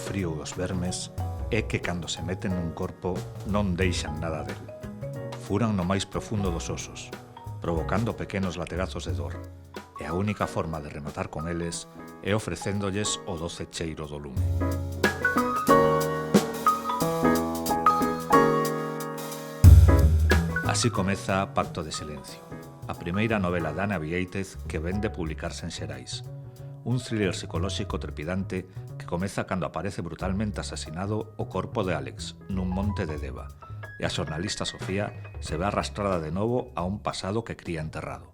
frío dos vermes é que cando se meten nun corpo non deixan nada del. Furan no máis profundo dos osos, provocando pequenos lategazos de dor, e a única forma de rematar con eles é ofrecéndolles o doce cheiro do lume. Así comeza Pacto de Silencio, a primeira novela de Ana Viéitez que vén de publicarse en Xerais. Un thriller psicolóxico trepidante que comeza cando aparece brutalmente asesinado o corpo de Alex nun monte de Deva, e a xornalista Sofía se ve arrastrada de novo a un pasado que cría enterrado.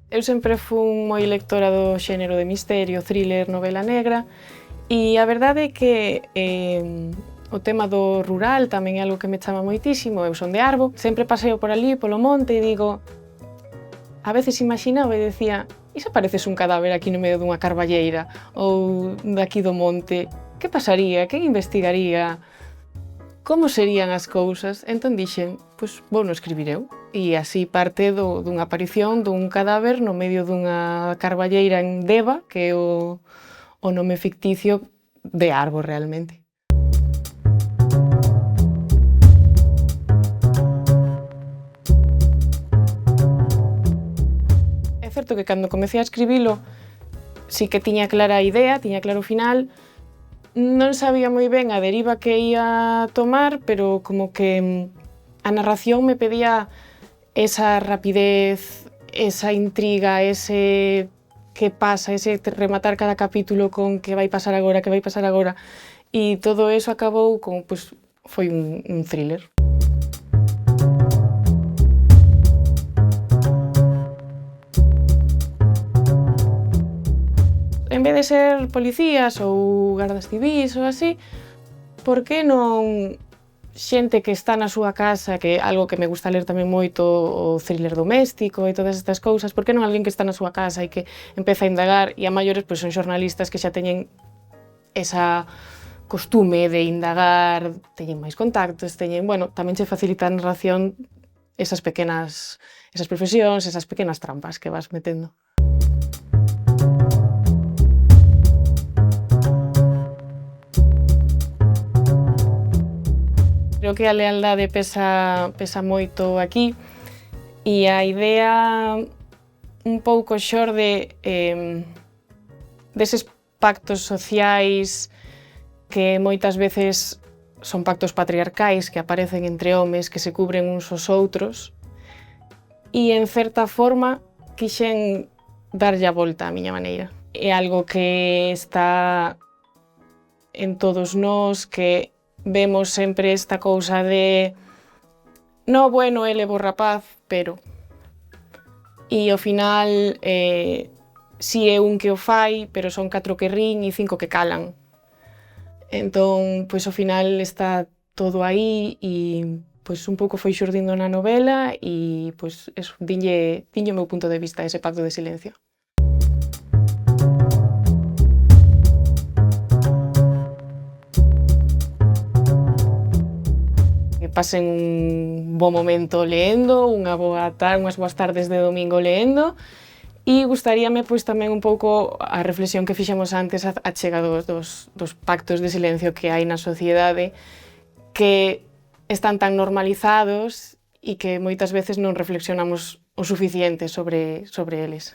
Eu sempre fui moi lectora do xénero de misterio, thriller, novela negra, e a verdade é que o tema do rural tamén é algo que me chama moitísimo. Eu son de Arbo, sempre paseo por ali, polo monte, e digo, a veces imaginaba e decía, e se apareces un cadáver aquí no medio dunha carballeira ou daqui do monte, que pasaría? Quen investigaría? Como serían as cousas? Entón dixen, pois vou no escribir eu. E así parte dunha aparición dun cadáver no medio dunha carballeira en Deva, que é o nome ficticio de Arbo realmente. É certo que cando comecei a escribilo sí que tiña clara a idea, tiña claro o final. Non sabía moi ben a deriva que ia tomar, pero como que a narración me pedía esa rapidez, esa intriga, ese que pasa, ese rematar cada capítulo con que vai pasar agora, que vai pasar agora. E todo eso acabou con, pois, foi un thriller. En vez de ser policías ou gardas civís ou así, por que non xente que está na súa casa, que é algo que me gusta ler tamén moito, o thriller doméstico e todas estas cousas, por que non alguén que está na súa casa e que empeza a indagar, e a maiores pois, son xornalistas que xa teñen esa costume de indagar, teñen máis contactos, bueno, tamén se facilita a narración esas profesións, esas pequenas trampas que vas metendo. Creo que a lealdade pesa moito aquí, e a idea un pouco xorde deses pactos sociais que moitas veces son pactos patriarcais que aparecen entre homes que se cubren uns aos outros, e en certa forma quixen darlle a volta á miña maneira. É algo que está en todos nós, que vemos sempre esta cousa de no, bueno, ele é bo rapaz, pero... E ao final si é un que o fai, pero son 4 que rin e 5 que calan. Entón, pois ao final está todo aí e pois un pouco foi xurdindo na novela e pois eso, dinlle o meu punto de vista a ese pacto de silencio. Que pasen un bo momento leendo, unhas boas tardes de domingo leendo, e gustaríame pois tamén un pouco a reflexión que fixemos antes a chega dos pactos de silencio que hai na sociedade, que están tan normalizados e que moitas veces non reflexionamos o suficiente sobre eles.